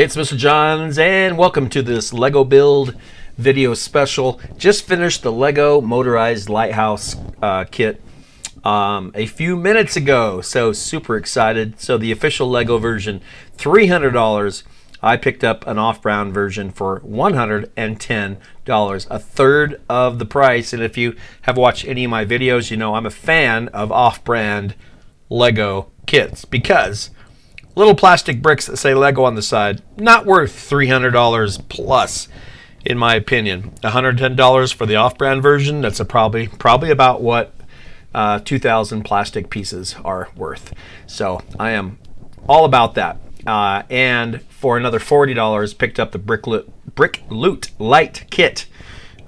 Hey, it's Mr. Johns, and welcome to this Lego build video special. Just finished the Lego Motorized Lighthouse kit a few minutes ago, so super excited. So the official Lego version, $300. I picked up an off-brand version for $110, a third of the price. And if you have watched any of my videos, you know I'm a fan of off-brand Lego kits because little plastic bricks that say Lego on the side, not worth $300 plus, in my opinion. $110 for the off-brand version, that's probably about what 2,000 plastic pieces are worth. So I am all about that. And for another $40, picked up the Brick Loot Light kit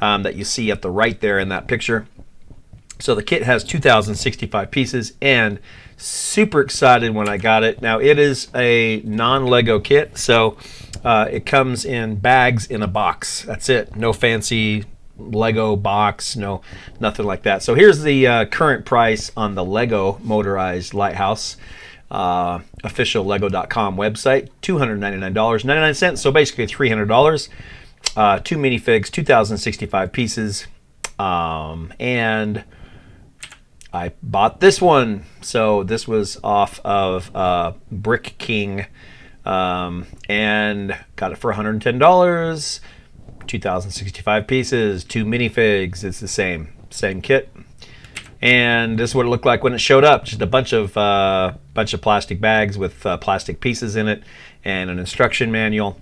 that you see at the right there in that picture. So the kit has 2,065 pieces, and super excited when I got it. Now it is a non-Lego kit, so it comes in bags in a box. That's it. No fancy Lego box, nothing like that. So here's the current price on the Lego Motorized Lighthouse official Lego.com website. $299.99. So basically $300. Two minifigs, 2,065 pieces, and I bought this one. So this was off of Brick King, and got it for $110. 2,065 pieces, two minifigs. It's the same kit. And this is what it looked like when it showed up. Just a bunch of plastic bags with plastic pieces in it, and an instruction manual.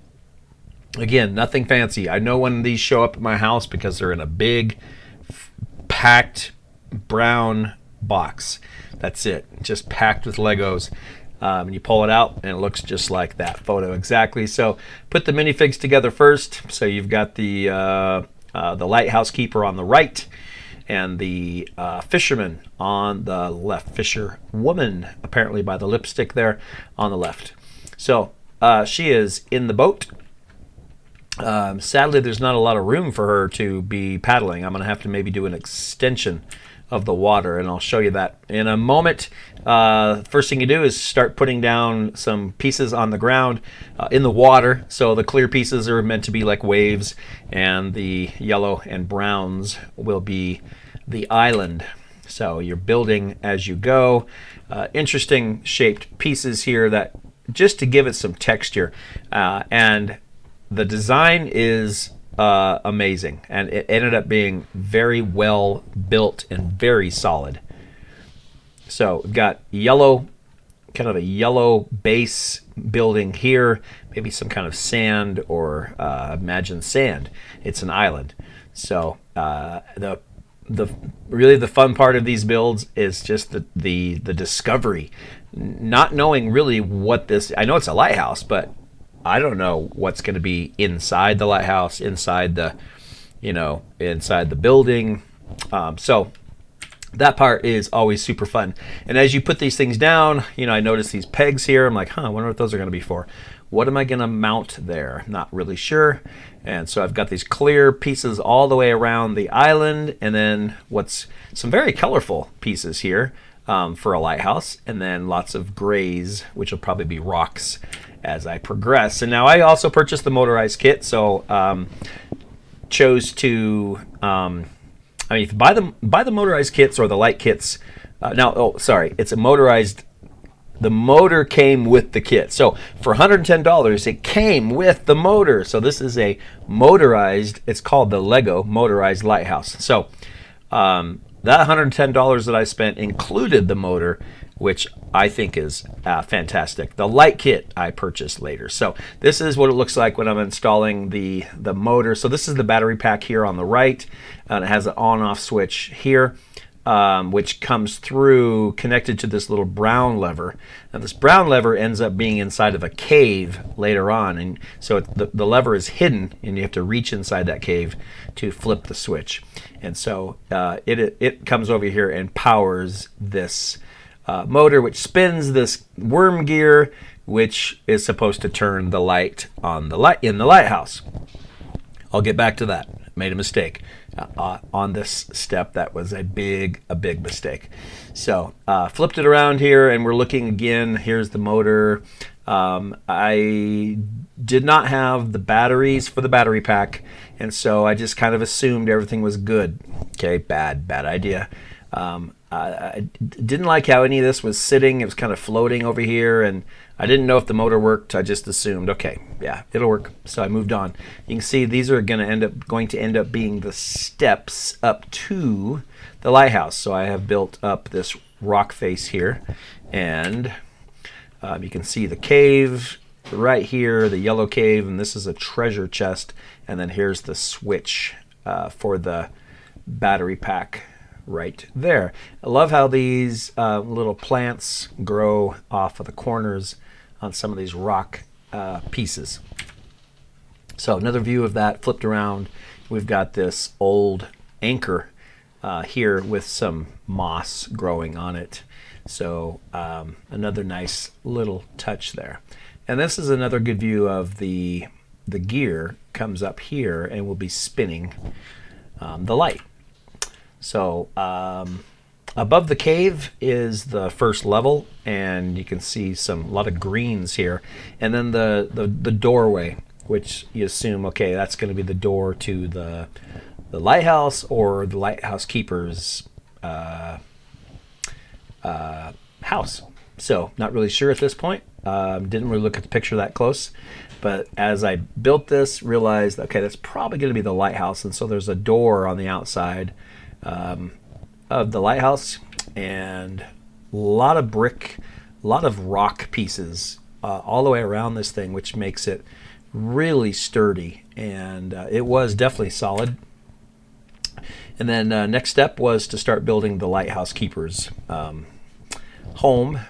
Again, nothing fancy. I know when these show up at my house because they're in a big, packed brown box. That's it, just packed with Legos. And you pull it out and it looks just like that photo exactly. So put the minifigs together first. So you've got the lighthouse keeper on the right, and the fisherman on the left. Fisher woman, apparently by the lipstick there, on the left. So she is in the boat. Sadly, there's not a lot of room for her to be paddling. I'm going to have to maybe do an extension of the water, and I'll show you that in a moment. First thing you do is start putting down some pieces on the ground in the water. So the clear pieces are meant to be like waves, and the yellow and browns will be the island. So you're building as you go. Interesting shaped pieces here that just to give it some texture, and the design is amazing, and it ended up being very well built and very solid. So we've got yellow, kind of a yellow base building here, maybe some kind of sand, or imagine sand. It's an island. So really the fun part of these builds is just the discovery, not knowing really what this. I know it's a lighthouse, but I don't know what's going to be inside the lighthouse, inside the building. So that part is always super fun. And as you put these things down, I notice these pegs here. I'm like, I wonder what those are going to be for. What am I going to mount there? Not really sure. And so I've got these clear pieces all the way around the island, and then some very colorful pieces here for a lighthouse, and then lots of grays, which will probably be rocks as I progress. And now I also purchased the motorized kit, so chose to if you buy the motorized kits or the light kits. It's a motorized. The motor came with the kit, so for $110 it came with the motor. So this is a motorized. It's called the Lego Motorized Lighthouse. So that $110 that I spent included the motor, which I think is fantastic. The light kit I purchased later. So this is what it looks like when I'm installing the motor. So this is the battery pack here on the right, and it has an on-off switch here, which comes through connected to this little brown lever. Now this brown lever ends up being inside of a cave later on, and so the lever is hidden, and you have to reach inside that cave to flip the switch. And so it comes over here and powers this motor, which spins this worm gear, which is supposed to turn the light on in the lighthouse. I'll get back to that. Made a mistake on this step. That was a big mistake. So flipped it around here, and we're looking again. Here's the motor. I did not have the batteries for the battery pack, and so I just kind of assumed everything was good. Okay, bad idea. I didn't like how any of this was sitting. It was kind of floating over here, and I didn't know if the motor worked. I just assumed, okay, yeah, it'll work. So I moved on. You can see these are going to end up being the steps up to the lighthouse. So I have built up this rock face here, and you can see the cave right here, the yellow cave, and this is a treasure chest. And then here's the switch for the battery pack right there. I love how these little plants grow off of the corners on some of these rock pieces. So another view of that flipped around. We've got this old anchor here with some moss growing on it. So another nice little touch there. And this is another good view of the gear comes up here and will be spinning the light. So above the cave is the first level, and you can see a lot of greens here. And then the doorway, which you assume, okay, that's going to be the door to the lighthouse or the lighthouse keeper's house. So not really sure at this point. Didn't really look at the picture that close. But as I built this, realized, okay, that's probably going to be the lighthouse. And so there's a door on the outside of the lighthouse, and a lot of brick, a lot of rock pieces all the way around this thing, which makes it really sturdy. And it was definitely solid. And then next step was to start building the lighthouse keeper's home,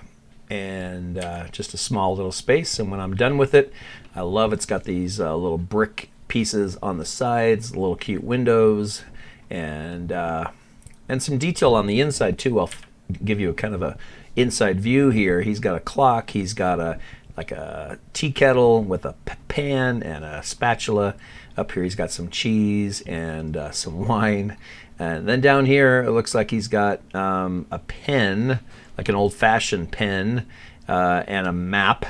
and just a small little space. And when I'm done with it, I love it's got these little brick pieces on the sides, little cute windows, and some detail on the inside too. I'll give you a kind of a inside view here. He's got a clock. He's got a tea kettle with a pan and a spatula. Up here he's got some cheese and some wine. And then down here it looks like he's got a pen, like an old-fashioned pen, and a map,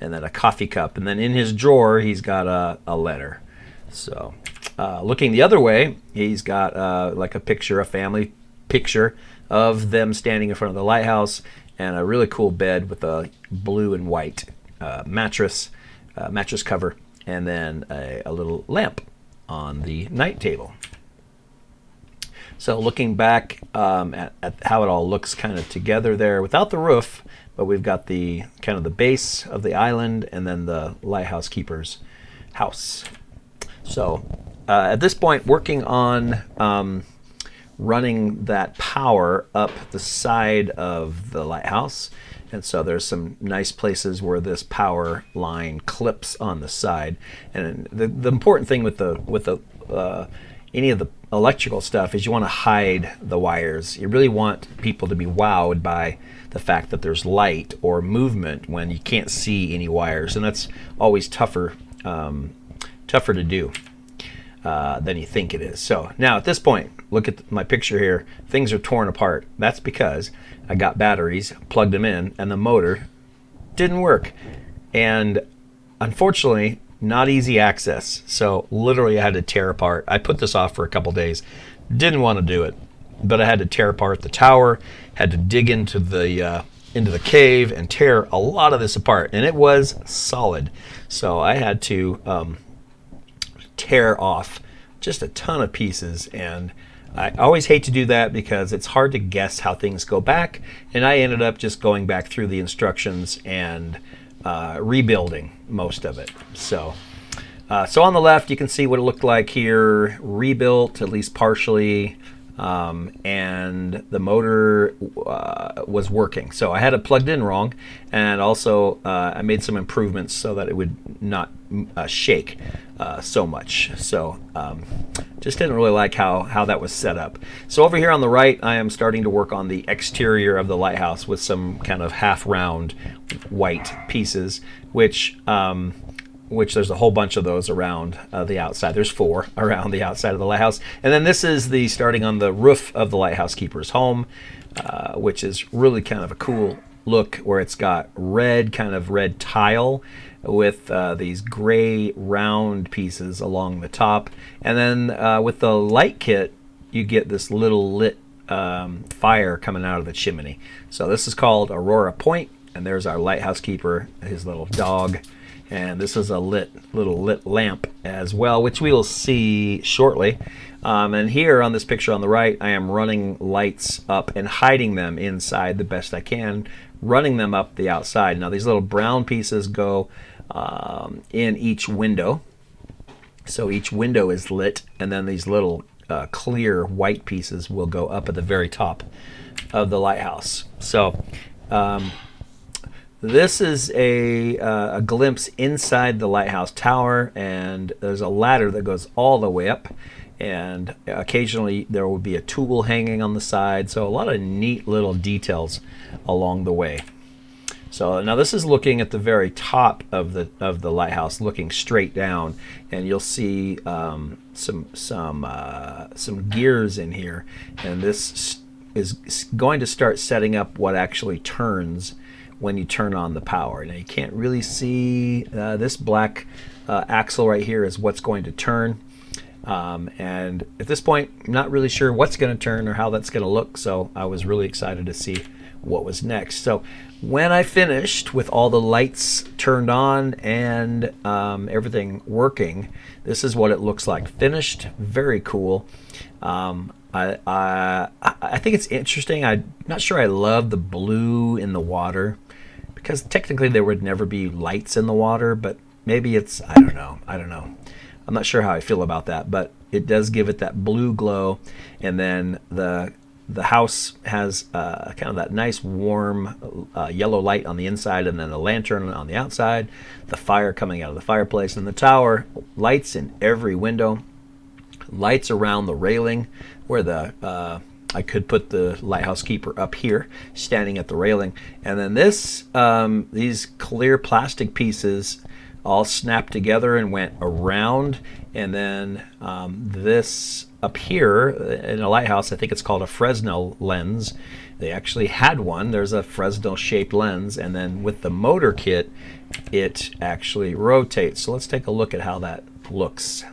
and then a coffee cup. And then in his drawer he's got a letter. So looking the other way, he's got like a family picture of them standing in front of the lighthouse, and a really cool bed with a blue and white mattress cover, and then a little lamp on the night table. So looking back at how it all looks kind of together there without the roof, but we've got the kind of the base of the island and then the lighthouse keeper's house. So at this point, working on running that power up the side of the lighthouse. And so there's some nice places where this power line clips on the side. And the important thing with any of the electrical stuff is you want to hide the wires. You really want people to be wowed by the fact that there's light or movement when you can't see any wires, and that's always tougher to do than you think it is. So now at this point, look at my picture here. Things are torn apart. That's because I got batteries, plugged them in, and the motor didn't work. And unfortunately, not easy access. So literally I had to tear apart. I put this off for a couple days. Didn't want to do it, but I had to tear apart the tower, had to dig into the cave and tear a lot of this apart, and it was solid. So I had to tear off just a ton of pieces, and I always hate to do that because it's hard to guess how things go back, and I ended up just going back through the instructions and rebuilding most of it. So on the left you can see what it looked like here, rebuilt at least partially, and the motor was working. So I had it plugged in wrong, and also I made some improvements so that it would not shake so much. So just didn't really like how that was set up. So over here on the right, I am starting to work on the exterior of the lighthouse with some kind of half round white pieces, which there's a whole bunch of those around the outside. There's 4 around the outside of the lighthouse. And then this is the starting on the roof of the lighthouse keeper's home, which is really kind of a cool look where it's got red, kind of red tile with these gray round pieces along the top. And then with the light kit, you get this little lit fire coming out of the chimney. So this is called Aurora Point, and there's our lighthouse keeper, his little dog. And this is a little lit lamp as well, which we will see shortly. And here on this picture on the right, I am running lights up and hiding them inside the best I can, running them up the outside. Now these little brown pieces go in each window. So each window is lit, and then these little clear white pieces will go up at the very top of the lighthouse. So this is a glimpse inside the lighthouse tower, and there's a ladder that goes all the way up, and occasionally there will be a tool hanging on the side. So a lot of neat little details along the way. So now this is looking at the very top of the lighthouse, looking straight down, and you'll see some gears in here, and this is going to start setting up what actually turns when you turn on the power. Now you can't really see this black axle right here is what's going to turn, and at this point I'm not really sure what's going to turn or how that's going to look, so I was really excited to see what was next. So when I finished with all the lights turned on and everything working, this is what it looks like finished. Very cool. I think it's interesting. I'm not sure I love the blue in the water, because technically there would never be lights in the water, but maybe it's, I don't know. I'm not sure how I feel about that, but it does give it that blue glow. And then the house has kind of that nice warm yellow light on the inside, and then a lantern on the outside, the fire coming out of the fireplace. And the tower, lights in every window, lights around the railing where I could put the lighthouse keeper up here standing at the railing. And then these clear plastic pieces all snapped together and went around. And then this up here in a lighthouse, I think it's called a Fresnel lens. They actually had one. There's a Fresnel shaped lens, and then with the motor kit it actually rotates. So let's take a look at how that looks.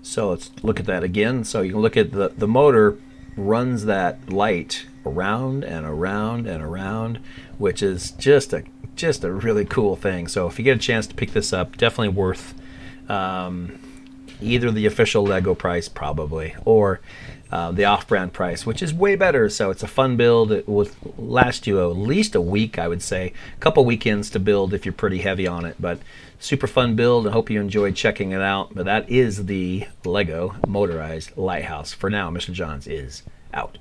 So let's look at that again. So you can look at the motor runs that light around and around and around, which is just a really cool thing. So if you get a chance to pick this up, definitely worth either the official Lego price probably, or the off-brand price, which is way better. So it's a fun build. It will last you at least a week, I would say. A couple weekends to build if you're pretty heavy on it, but super fun build. I hope you enjoyed checking it out. But that is the Lego Motorized Lighthouse. For now, Mr. Johns is out.